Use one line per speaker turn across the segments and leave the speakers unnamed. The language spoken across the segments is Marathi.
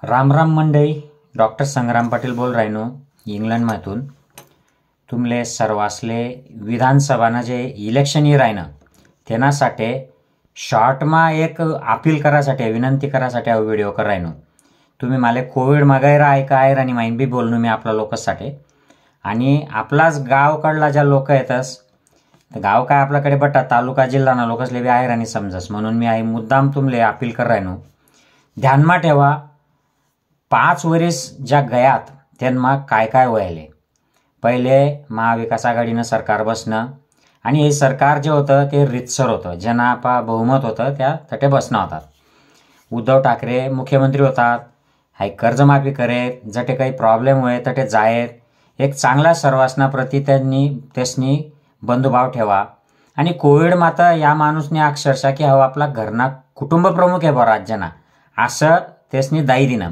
राम राम मंडळी. डॉक्टर संग्राम पाटील बोल राहिनो इंग्लंडमधून. तुमले सर्वासले विधानसभानं जे इलेक्शन येई राहिनं त्यासाठी शॉर्टमा एक अपील करासाठी विनंती करासाठी हा व्हिडिओ कर राहिनो. तुम्ही मला कोविड मागायरा ऐका आहे आणि माहीन बी बोलणं मी आपला लोकांसाठी आणि आपलाच गावकडला ज्या लोक येतस गाव काय आपल्याकडे बटा तालुका जिल्हा ना लोकसले बी आहे आणि समजस म्हणून मी आहे मुद्दाम तुमले अपील कर राहिनो. ध्यानमा ठेवा 5 वर्ष ज्या गयात त्यांना काय काय व्हायले. पहिले महाविकास आघाडीनं सरकार बसणं आणि हे सरकार जे होतं ते रितसर होतं, जनापा बहुमत होतं त्या तटे बसणं होतात. उद्धव ठाकरे मुख्यमंत्री होतात, हाय कर्जमाफी करेत, जटे काही प्रॉब्लेम होय तटे जायत. एक चांगला सर्वासनाप्रती त्यांनी बंधुभाव ठेवा. आणि कोविड मात्र या माणूसने अक्षरशः की हवा आपला घरना कुटुंब प्रमुख आहे बा राज्यना असं त्यासनी दाई दिनं.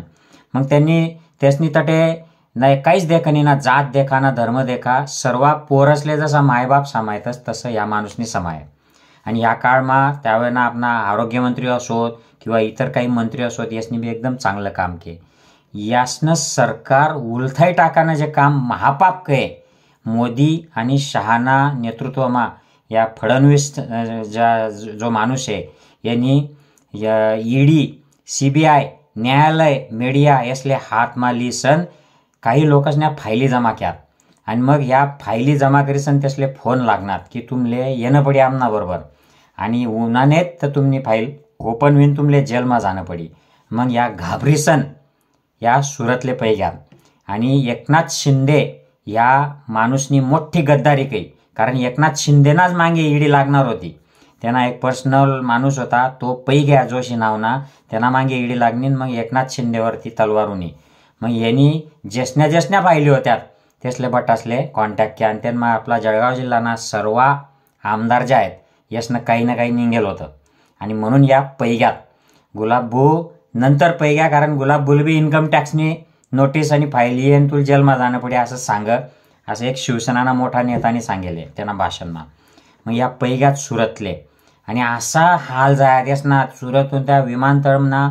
मग त्यासनी तटे नाही काहीच देखणी ना जात देखा ना धर्म देखा, सर्व पोरसले जसा मायबाप समायतच तसं या माणूसनी समाय. आणि या काळमा त्यावेळेला आपला आरोग्यमंत्री असोत किंवा इतर काही मंत्री असोत यासनी बी एकदम चांगलं काम के. यासनं सरकार उलथाई टाकानं जे काम महापाप के मोदी आणि शहाना नेतृत्वमा या फडणवीस जो माणूस आहे यांनी ईडी CBI न्यायालय मीडिया यासले हातमा लिसन काही लोकांना फायली जमा क्यात आणि मग या फायली जमा करीसन त्यासले फोन लागणार की तुमले येणं पडी आमना बरोबर आणि उन्हानेत तर तुमनी फाईल ओपन होईन तुमले जेलमा जाणं पडी. मग या घाबरीसन या सुरतले पैग्यात आणि एकनाथ शिंदे या माणूसनी मोठी गद्दारी काही, कारण एकनाथ शिंदेनाच मागे ईडी लागणार होती. त्यांना एक पर्सनल माणूस होता तो पैग्या जोशी नावना, त्यांना मागे ईडी लागणी. मग एकनाथ शिंदेवरती तलवारुनी मग यांनी जेसन्या पाहिली होत्या तेसले बटासले कॉन्टॅक्ट केला आणि त्यांना आपला जळगाव जिल्हाना सर्व आमदार जे आहेत यासनं काही ना काही निघेल होतं. आणि म्हणून या पैग्यात गुलाबभू नंतर पैग्या, कारण गुलाबभूल बी इन्कम टॅक्सनी नोटीस आणि फायली येईन तुला जेलमा जाणं पडे असं एक शिवसेनाना मोठा नेतानी सांगेले त्यांना भाषणमा. मग या पैग्यात सुरतले आणि असा हाल जायत यासना सुरतून त्या विमानतळमना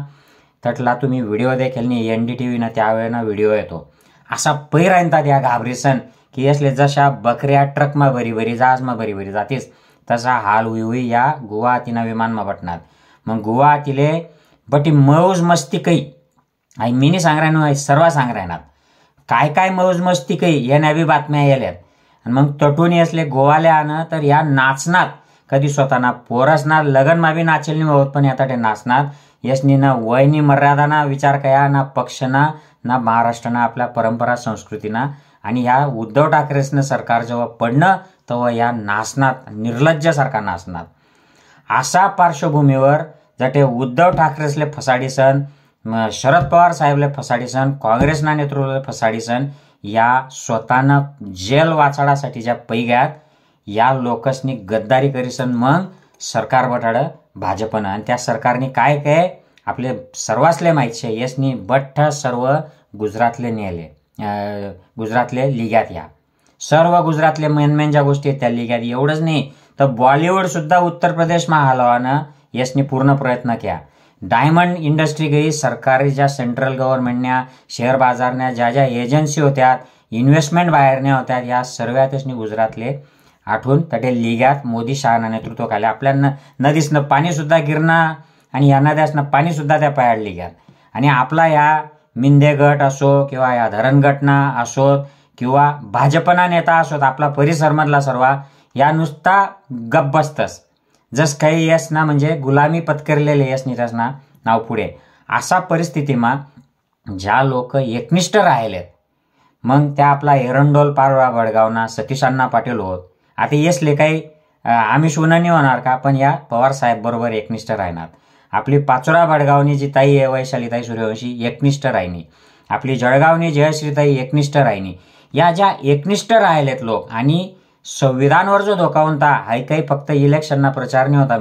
तटला तुम्ही व्हिडिओ देखील नाही NDTV ना त्यावेळेला व्हिडिओ येतो. असा पै राहतात या घाबरीसन की यसले जशा बकऱ्या ट्रकमा भरी जहाजमा भरी जातीस तसा हाल हुई या गुवाहाटीना विमानमा बटणार. मग गुवाहाटीले बटी मौज मस्ती काही आई मीनी सांग राहणार सर्व सांग राहणार काय मौज मस्ती काही या बी बातम्या याल्यात. आणि मग तटून यसले गोवाले आणं तर या नाचणार कधी स्वतःना पोरसणार लगनमा बी नाचेल नाही होत पण आता ते नाचणार. यसनी ना वयनी मर्यादाना विचार कया ना पक्षना ना महाराष्ट्रना आपल्या परंपरा संस्कृतीना. आणि ह्या उद्धव ठाकरेसनं सरकार जेव्हा पडणं तेव्हा या नाचणार निर्लज्जसारखा नाचणार. अशा पार्श्वभूमीवर जटे उद्धव ठाकरेसले फसाडीसन, शरद पवार साहेबले फसाडीसन, काँग्रेसना नेतृत्वाला फसाडीसन, या स्वतःनं जेल वाचाडासाठी ज्या पैग्यात या लोकसनी गद्दारी करीसन मग सरकार बटाडं भाजपनं. आणि त्या सरकारने काय आपले सर्वासले माहीत शे यसनी बठ्ठ सर्व गुजरातले नेले, गुजरातले लिग्यात या सर्व गुजरातले मेन ज्या गोष्टी आहेत त्या लिग्यात. एवढंच नाही तर बॉलिवूड सुद्धा उत्तर प्रदेशमा हलवानं यसनी पूर्ण प्रयत्न केला. डायमंड इंडस्ट्री गई सरकारी ज्या सेंट्रल गव्हर्नमेंटन्या शेअर बाजारन्या ज्या एजन्सी होत्या इन्व्हेस्टमेंट बाहेरने होत्या या सर्व त्यासनी गुजरातले आठवून तटे लिग्यात मोदी शहाना नेतृत्व खाले. आपल्या नदीसनं पाणी सुद्धा गिरणं आणि या नद्यासनं पाणी सुद्धा त्या पायाड लिग्यात. आणि आपला या मिंदे गट असो किंवा या धरण गटना असोत किंवा भाजपना नेता असोत आपला परिसरमधला सर्व या नुसता गप्प बसतस जस काही यस ना म्हणजे गुलामी पत्करलेले यस निरसना नाव पुढे. अशा परिस्थितीमा ज्या लोक एकनिष्ठ राहिलेत मग त्या आपला एरंडोल पारोळा वडगावना सतीश अण्णा पाटील होत. आता यसले काही आम्ही शुनानी होणार का, पण या पवार साहेब बरोबर एकनिष्ठ राहणार. आपली पाचोरा वडगावनी जी ताई आहे वैशालीताई सूर्यवंशी एकनिष्ठ राहिनी, आपली जळगावनी जयश्रीताई एकनिष्ठ राहिनी. या ज्या एकनिष्ठ राहिलेत लोक आणि संविधानवर जो धोका होता हाय काही फक्त इलेक्शनना प्रचार नाही होता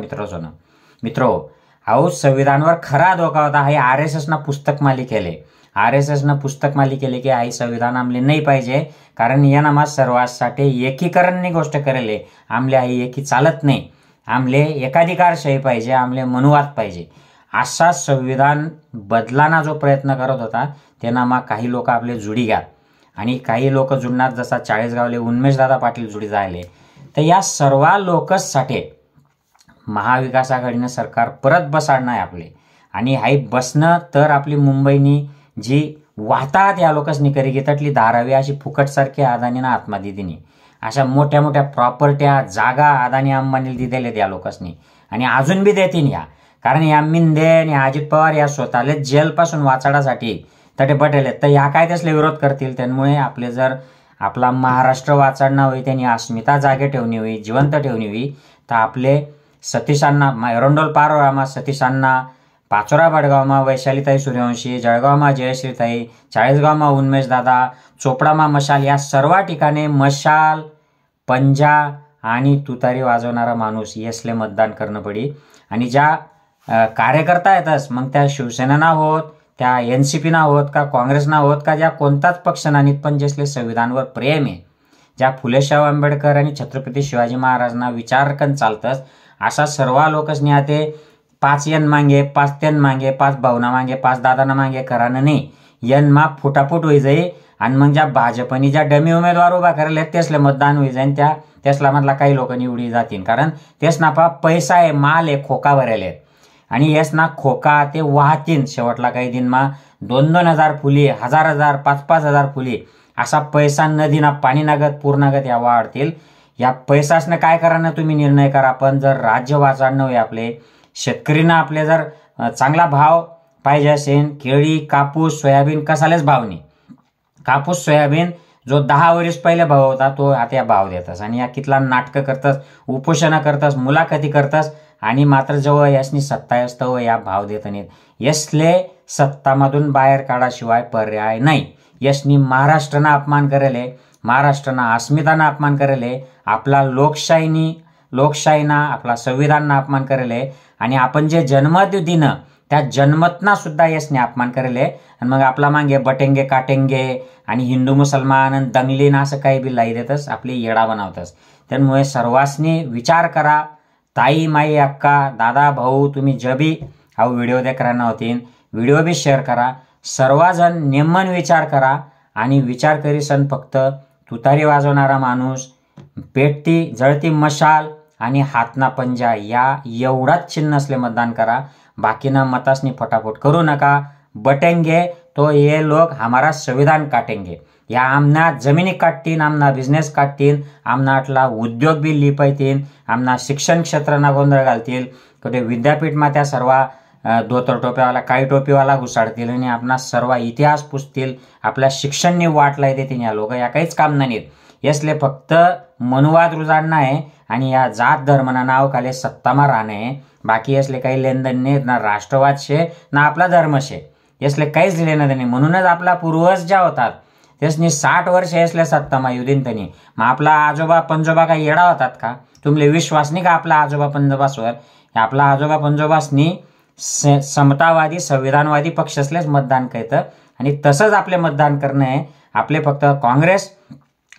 मित्रो अहो संविधानवर खरा धोका होता. हाय RSSना पुस्तक माली केले, RSSनं पुस्तक माली केले की आई संविधान आमले नाही पाहिजे कारण याना मा सर्वांसाठी एकीकरणनी गोष्ट करेले. आमले आई एकी चालत नाही, आमले एकाधिकारशाही पाहिजे, आमले मनुवाद पाहिजे. असा संविधान बदलाना जो प्रयत्न करत होता त्यांना मग काही लोक आपले जुडी घ्यात आणि काही लोक जुडणार, जसा चाळीसगावले उन्मेशदादा पाटील जुडी जायले. तर या सर्व लोकसाठी महाविकास आघाडीनं सरकार परत बसाडणं आहे आपले. आणि हाई बसणं तर आपली मुंबईनी जी वाहतात या लोकसनी करी घेतली धारावी अशी फुकटसारखी अदानीनं आत्मादिदीनी अशा मोठ्या मोठ्या प्रॉपर्ट्या जागा अदानी अंबानीला दिलेल्या या लोकसनी आणि अजून बी देतील या. कारण या मिंदे आणि अजित पवार या स्वतःला जेलपासून वाचाडासाठी तटे पटेल तर या काय त्यासले विरोध करतील. त्यामुळे आपले जर आपला महाराष्ट्र वाचाडणं होई, त्यांनी अस्मिता जागे ठेवणी होई, जिवंत ठेवणी होई, तर आपले सतीशांना एरंडोल पारोळामा सतीशांना, पाचोरा बडगावमा वैशालीताई सूर्यवंशी, जळगावमा जयश्रीताई, चाळीसगावमा उन्मेशदादा, चोपडामा मशाल या सर्व ठिकाणी मशाल, पंजा आणि तुतारी वाजवणारा माणूस यसले मतदान करणं पडी. आणि ज्या कार्यकर्ता येतच मग त्या शिवसेना होत, त्या NCP ना होत का काँग्रेस ना होत का ज्या कोणताच पक्ष नाहीत, पण जसले संविधानवर प्रेम आहे, ज्या फुलेशाह आंबेडकर आणि छत्रपती शिवाजी महाराजांना विचार कन चालतच अशा सर्व लोकसनी आते 5 यन मागे, 5 तेन मागे, 5 भावना मागे, 5 दादाना मागे करानं नाही यन मा फुटाफूट होई जाई. आणि मग ज्या भाजपनी ज्या डमी उमेदवार उभा करेल तेसले मतदान होई जाईन, त्या तेसला मधला काही लोक निवडी जातील. कारण तेच ना पैसा आहे, माल आहे, खोका भरेले आणि येस ना खोका ते वाहतीन. शेवटला काही दिन मा 2-2 हजार फुली, 1000-1000, 5-5 हजार फुली असा पैसा नदीना पाणी नागत पूर्णागत या वाढतील. या पैसासनं काय करा तुम्ही निर्णय करा. पण जर राज्य वाचाडणं होय आपले शेतकरींना आपले जर चांगला भाव पाहिजे असेल, केळी, कापूस, सोयाबीन कसालेच भाव नाही. कापूस सोयाबीन जो 10 वर्ष पहिले भाव होता तो आता भाव देतस. आणि या कितला नाटकं करतस, उपोषणं करतस, मुलाखती करतस आणि मात्र जेव्हा यासनी सत्ता असतं या भाव देत नाहीत. यसले सत्तामधून बाहेर काढाशिवाय पर्याय नाही. यसनी महाराष्ट्रानं अपमान करेले, महाराष्ट्रानं अस्मितानं अपमान करेले, आपला लोकशाहीना आपला संविधानना अपमान करेले आणि आपण जे जन्म दिनं त्या जन्मतना सुद्धा यसने अपमान करेले. आणि मग आपला मागे बटेंगे काटेंगे आणि हिंदू मुसलमान दंगलीन असं काही बी लाई देतस, आपली येडा बनवतस. त्यामुळे सर्वांनी विचार करा. ताई, माई, अक्का, दादा, भाऊ, तुम्ही जबी हा व्हिडिओ देखराना होतीन व्हिडिओ बी शेअर करा. सर्वजण नेमन विचार करा आणि विचार करीसन फक्त तुतारी वाजवणारा माणूस, पेटती जळती मशाल आणि हातना पंजा या एवढाच चिन्ह असले मतदान करा. बाकीनं मतासनी फटाफट करू नका. बटेंगे तो ये लोग हमारा संविधान काटेंगे. या आमना जमिनी काटतीन, आमना बिझनेस काटतीन, आमना आटला उद्योग बी लिपायतीन, आमना शिक्षण क्षेत्रांना गोंधळ घालतील, कुठे विद्यापीठमा त्या सर्व धोतर टोप्यावाला काळी टोपीवाला घुसाडतील आणि आपला सर्व इतिहास पुसतील. आपल्या शिक्षणनी वाटला देतील या लोक. या काहीच काम नाहीत. यसले फक्त मनुवाद रुजाडणं आहे आणि या जात धर्मना नाव खाली सत्तामा राहणे. बाकी यसले काही लेनदेन नाही ना राष्ट्रवाद शे ना आपला धर्म शे. यसले काहीच लेणं नाही. म्हणूनच आपला पूर्वज ज्या होतात त्यासनी 60 वर्ष यसले सत्तामा युदीन तनी. मग आपला आजोबा पंजोबा काही येडा होतात का? तुमले विश्वास नाही का आपला आजोबा पंजोबासवर? आपला आजोबा पंजोबासनी समतावादी संविधानवादी पक्षसलेच मतदान करतं आणि तसंच आपले मतदान करणं आहे. आपले फक्त काँग्रेस,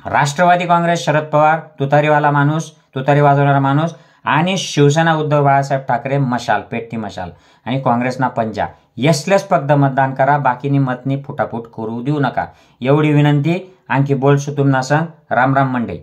राष्ट्रवादी काँग्रेस, शरद पवार तुतारीवाला माणूस, तुतारी वाजवणारा माणूस आणि शिवसेना उद्धव बाळासाहेब ठाकरे मशाल, पेटती मशाल आणि काँग्रेसना पंजा यसलेच फक्त मतदान करा. बाकीनी मतनी फुटाफूट करू देऊ नका. एवढी विनंती. आणखी बोलसू तुम्हाला सांग. राम राम मंडळी.